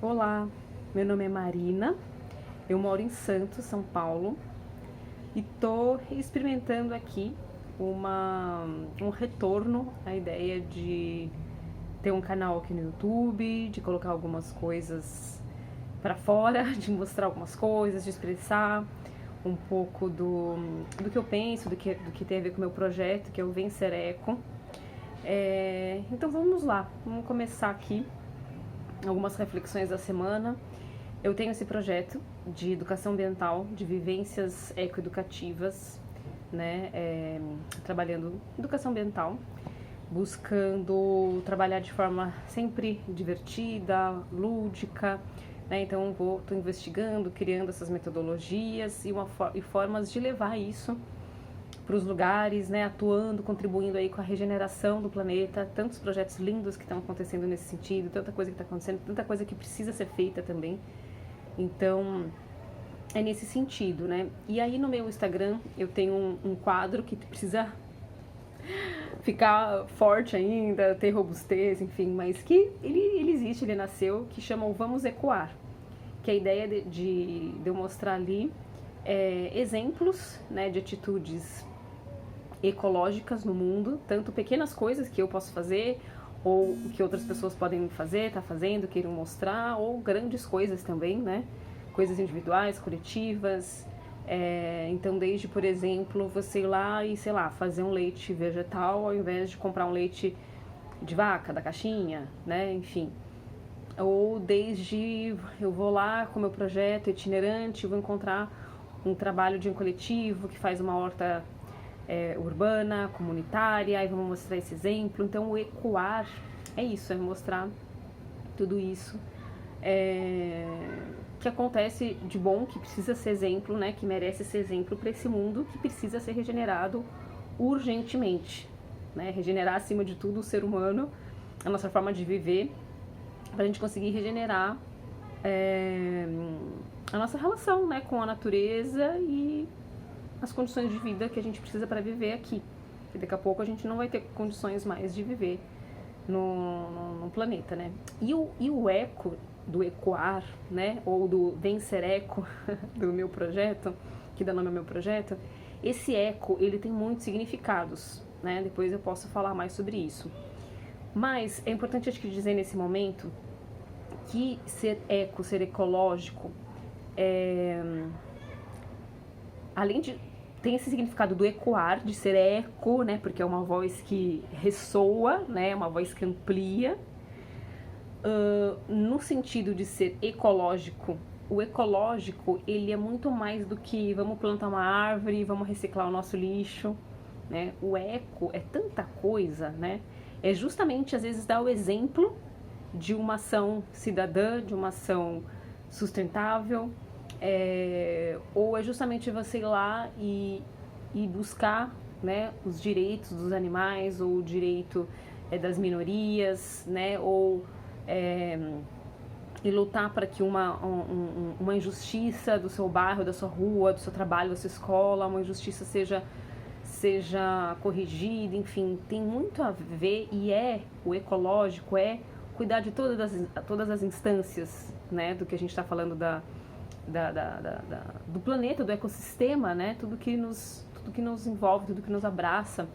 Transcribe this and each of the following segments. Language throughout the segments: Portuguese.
Olá, meu nome é Marina, eu moro em Santos, São Paulo, e tô experimentando aqui um retorno à ideia de ter um canal aqui no YouTube, de colocar algumas coisas para fora, de mostrar algumas coisas, de expressar um pouco do que eu penso, do que tem a ver com o meu projeto, que é o Vencer Eco. Então vamos lá, vamos começar aqui algumas reflexões da semana. Eu tenho esse projeto de educação ambiental, de vivências ecoeducativas, né, trabalhando educação ambiental, buscando trabalhar de forma sempre divertida, lúdica, né, então estou investigando, criando essas metodologias e formas de levar isso para os lugares, né, atuando, contribuindo aí com a regeneração do planeta, tantos projetos lindos que estão acontecendo nesse sentido, tanta coisa que está acontecendo, tanta coisa que precisa ser feita também. Então, é nesse sentido, né? E aí no meu Instagram eu tenho um quadro que precisa ficar forte ainda, ter robustez, enfim, mas que ele existe, ele nasceu, que chama o Vamos Ecoar, que é a ideia de eu mostrar ali exemplos, né, de atitudes ecológicas no mundo, tanto pequenas coisas que eu posso fazer ou que outras pessoas podem fazer, tá fazendo, queiram mostrar, ou grandes coisas também, né? Coisas individuais, coletivas. Então, desde, por exemplo, você ir lá e, sei lá, fazer um leite vegetal ao invés de comprar um leite de vaca, da caixinha, né? Enfim. Ou desde eu vou lá com o meu projeto itinerante, vou encontrar um trabalho de um coletivo que faz uma horta urbana, comunitária, aí vamos mostrar esse exemplo. Então o ecoar é isso, é mostrar tudo isso que acontece de bom, que precisa ser exemplo, né, que merece ser exemplo para esse mundo que precisa ser regenerado urgentemente, né, regenerar acima de tudo o ser humano, a nossa forma de viver, para a gente conseguir regenerar a nossa relação, né, com a natureza e as condições de vida que a gente precisa para viver aqui. E daqui a pouco a gente não vai ter condições mais de viver no planeta, né? E o eco, do ecoar, né? Ou do vencer eco do meu projeto, que dá nome ao meu projeto, esse eco, ele tem muitos significados, né? Depois eu posso falar mais sobre isso. Mas é importante, acho que, dizer nesse momento que ser eco, ser ecológico, além de tem esse significado do ecoar, de ser eco, né, porque é uma voz que ressoa, né, uma voz que amplia. No sentido de ser ecológico, o ecológico, ele é muito mais do que vamos plantar uma árvore, vamos reciclar o nosso lixo, né? O eco é tanta coisa, né? É justamente, às vezes, dar o exemplo de uma ação cidadã, de uma ação sustentável, ou é justamente você ir lá e buscar, né, os direitos dos animais, ou o direito das minorias, né, ou e lutar para que uma injustiça do seu bairro, da sua rua, do seu trabalho, da sua escola, uma injustiça seja corrigida, enfim, tem muito a ver, e o ecológico cuidar de todas as instâncias, né, do que a gente está falando do planeta, do ecossistema, né, tudo que nos envolve, tudo que nos abraça.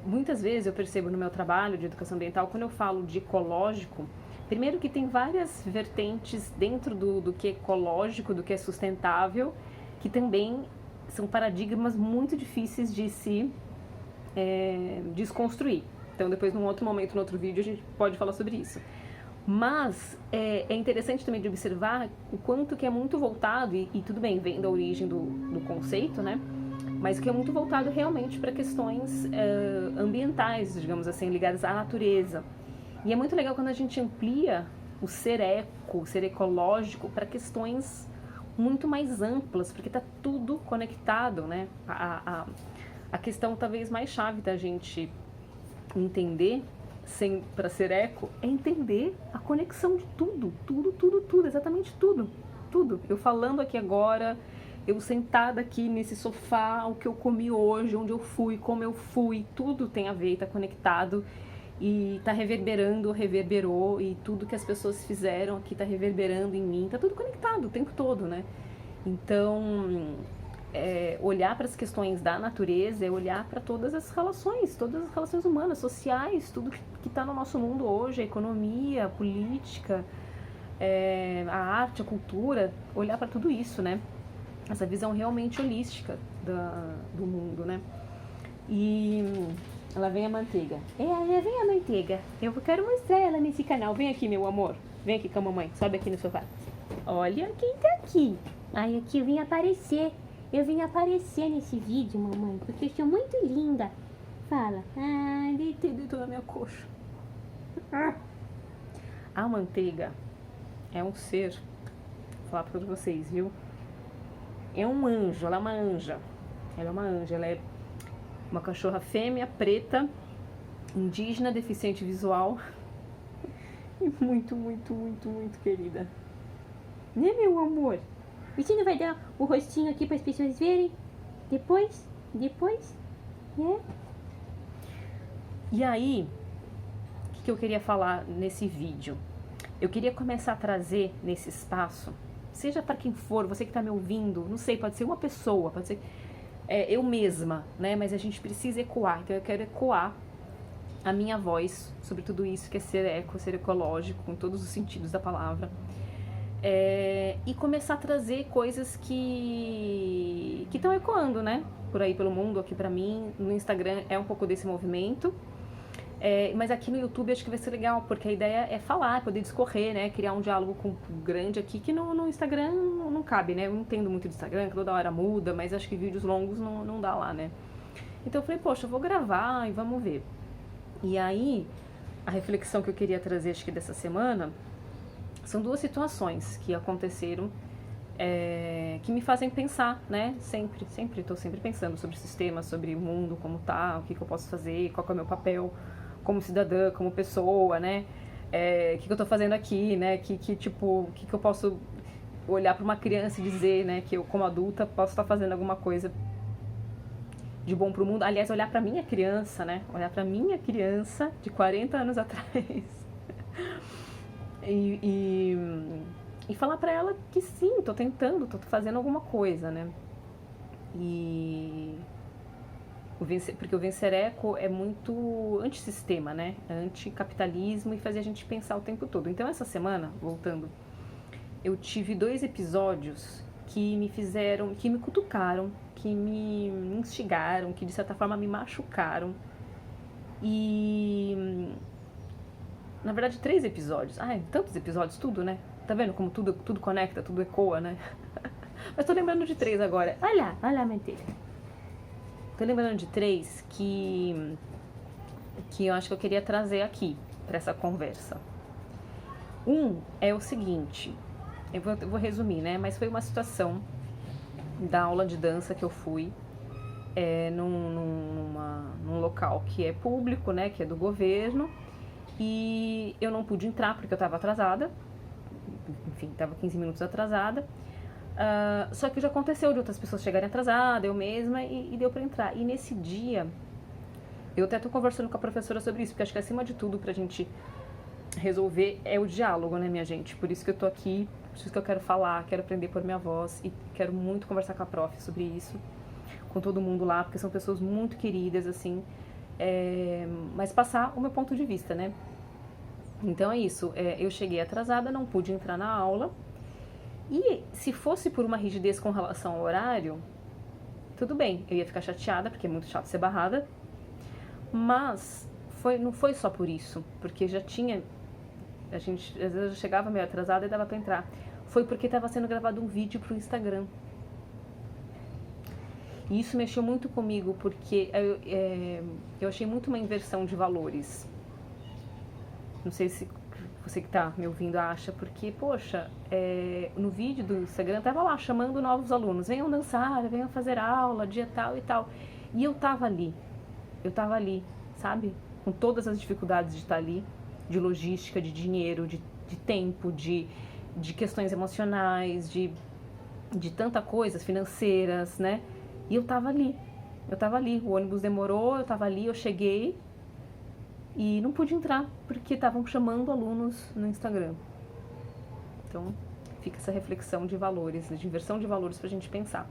Muitas vezes eu percebo no meu trabalho de educação ambiental, quando eu falo de ecológico, primeiro que tem várias vertentes dentro do que é ecológico, do que é sustentável, que também são paradigmas muito difíceis de se desconstruir. Então depois, num outro momento, num outro vídeo, a gente pode falar sobre isso. Mas é interessante também de observar o quanto que é muito voltado, e tudo bem, vem da origem do conceito, né? Mas que é muito voltado realmente para questões ambientais, digamos assim, ligadas à natureza. E é muito legal quando a gente amplia o ser eco, o ser ecológico, para questões muito mais amplas, porque está tudo conectado, né? A questão talvez mais chave da gente entender, para ser eco, é entender a conexão de tudo, exatamente tudo tudo. Eu falando aqui agora, eu sentada aqui nesse sofá, o que eu comi hoje, onde eu fui, como eu fui, tudo tem a ver, tá conectado e tá reverberando, reverberou, e tudo que as pessoas fizeram aqui tá reverberando em mim, tá tudo conectado o tempo todo, né? Então, olhar para as questões da natureza é olhar para todas as relações humanas, sociais, tudo que está no nosso mundo hoje, a economia, a política, a arte, a cultura, olhar para tudo isso, né? Essa visão realmente holística do mundo, né? E lá vem a manteiga. Lá vem a manteiga. Eu quero mostrar ela nesse canal. Vem aqui, meu amor. Vem aqui com a mamãe. Sobe aqui no sofá. Olha quem tá aqui. Ai, aqui eu vim aparecer. Eu vim aparecer nesse vídeo, mamãe, porque eu sou muito linda. Fala. Ai, deitou na minha coxa. A manteiga é um ser, vou falar pra vocês, viu? É um anjo, ela é uma anja. Ela é uma anja, ela é uma cachorra fêmea, preta, indígena, deficiente visual. E muito, muito, muito, muito querida. Né, meu amor? Você não vai dar o rostinho aqui para as pessoas verem? Depois? Né? E aí, o que eu queria falar nesse vídeo? Eu queria começar a trazer nesse espaço, seja para quem for, você que está me ouvindo, não sei, pode ser uma pessoa, pode ser eu mesma, né? Mas a gente precisa ecoar, então eu quero ecoar a minha voz sobre tudo isso, que é ser eco, ser ecológico, em todos os sentidos da palavra. E começar a trazer coisas que estão ecoando, né? Por aí pelo mundo, aqui pra mim, no Instagram é um pouco desse movimento. Mas aqui no YouTube acho que vai ser legal, porque a ideia é falar, poder discorrer, né? Criar um diálogo grande aqui, que no Instagram não cabe, né? Eu não entendo muito do Instagram, que toda hora muda, mas acho que vídeos longos não dá lá, né? Então eu falei, poxa, eu vou gravar e vamos ver. E aí, a reflexão que eu queria trazer, acho que dessa semana, são duas situações que aconteceram, que me fazem pensar, né? Estou sempre pensando sobre o sistema, sobre o mundo, como tá, o que eu posso fazer, qual que é o meu papel como cidadã, como pessoa, né? O que eu tô fazendo aqui, né? Que eu posso olhar para uma criança e dizer, né? Que eu, como adulta, posso estar fazendo alguma coisa de bom pro mundo. Aliás, olhar pra minha criança, né? Olhar pra minha criança de 40 anos atrás. E falar pra ela que sim, tô tentando, tô fazendo alguma coisa, né? Porque o Vencer Eco é muito antissistema, né? Anticapitalismo e fazia a gente pensar o tempo todo. Então, essa semana, voltando, eu tive 2 episódios que me fizeram, que me cutucaram, que me instigaram, que de certa forma me machucaram. E na verdade 3 episódios. Ai, tantos episódios, tudo, né? Tá vendo como tudo conecta, tudo ecoa, né? Mas tô lembrando de 3 agora. Olha lá, mentira. Tô lembrando de 3 que eu acho que eu queria trazer aqui pra essa conversa. Um é o seguinte, eu vou resumir, né? Mas foi uma situação da aula de dança que eu fui num local que é público, né? Que é do governo. E eu não pude entrar porque eu estava atrasada. Enfim, estava 15 minutos atrasada. Só que já aconteceu de outras pessoas chegarem atrasadas, eu mesma, e deu para entrar. E nesse dia, eu até tô conversando com a professora sobre isso, porque acho que acima de tudo pra gente resolver é o diálogo, né, minha gente? Por isso que eu tô aqui, por isso que eu quero falar, quero aprender por minha voz e quero muito conversar com a prof sobre isso, com todo mundo lá, porque são pessoas muito queridas, assim, mas passar o meu ponto de vista, né? Então é isso, eu cheguei atrasada, não pude entrar na aula, e se fosse por uma rigidez com relação ao horário, tudo bem, eu ia ficar chateada, porque é muito chato ser barrada, mas não foi só por isso, porque já tinha, às vezes eu chegava meio atrasada e dava pra entrar, foi porque estava sendo gravado um vídeo pro Instagram. E isso mexeu muito comigo, porque eu achei muito uma inversão de valores. Não sei se você que tá me ouvindo acha, porque, poxa, no vídeo do Instagram tava lá chamando novos alunos, venham dançar, venham fazer aula, dia tal e tal. E eu tava ali, sabe? Com todas as dificuldades de estar ali, de logística, de dinheiro, de tempo, de de questões emocionais, de tanta coisa, financeiras, né? E eu tava ali, o ônibus demorou, eu tava ali, eu cheguei e não pude entrar, porque estavam chamando alunos no Instagram. Então, fica essa reflexão de valores, de inversão de valores pra gente pensar.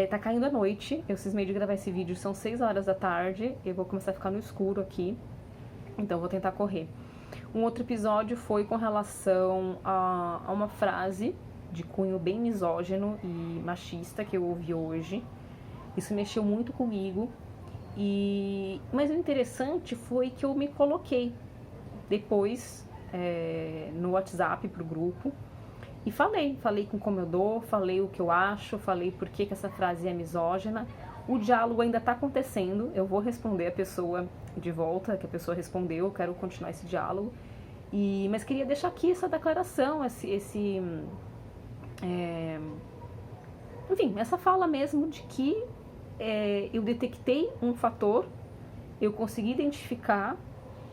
Tá caindo a noite, eu cismei de gravar esse vídeo, são 6 horas da tarde, eu vou começar a ficar no escuro aqui, então vou tentar correr. Um outro episódio foi com relação a uma frase de cunho bem misógino e machista que eu ouvi hoje. Isso mexeu muito comigo, mas o interessante foi que eu me coloquei depois no WhatsApp pro grupo e falei com como eu dou, falei o que eu acho, falei por que essa frase é misógina. O diálogo ainda está acontecendo, eu vou responder a pessoa de volta, que a pessoa respondeu, eu quero continuar esse diálogo. Mas queria deixar aqui essa declaração, enfim, essa fala mesmo de que eu detectei um fator, eu consegui identificar,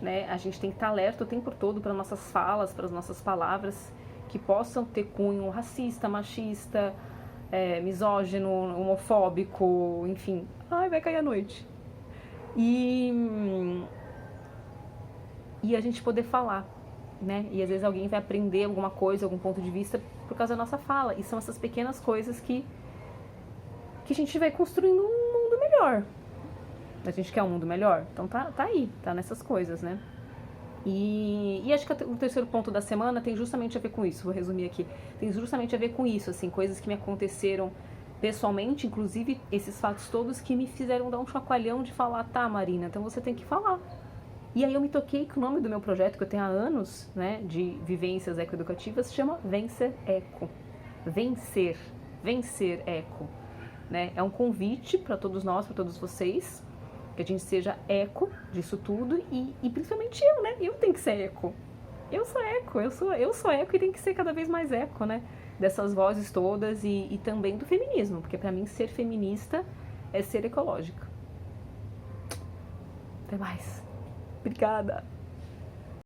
né? A gente tem que estar alerta o tempo todo para nossas falas, para as nossas palavras, que possam ter cunho racista, machista, misógino, homofóbico, enfim. Ai, vai cair a noite. E a gente poder falar, né? E às vezes alguém vai aprender alguma coisa, algum ponto de vista por causa da nossa fala. E são essas pequenas coisas que a gente vai construindo um mundo melhor. A gente quer um mundo melhor? Então tá aí, tá nessas coisas, né? E acho que o terceiro ponto da semana tem justamente a ver com isso, vou resumir aqui. Tem justamente a ver com isso, assim, coisas que me aconteceram pessoalmente, inclusive esses fatos todos que me fizeram dar um chacoalhão de falar, tá, Marina, então você tem que falar. E aí eu me toquei que o nome do meu projeto, que eu tenho há anos, né, de vivências ecoeducativas, se chama Vencer Eco. Vencer Eco. Né? É um convite para todos nós, para todos vocês, que a gente seja eco disso tudo e principalmente eu, né? Eu tenho que ser eco. Eu sou eco, eu sou eco e tenho que ser cada vez mais eco, né? Dessas vozes todas e também do feminismo, porque para mim ser feminista é ser ecológica. Até mais. Obrigada.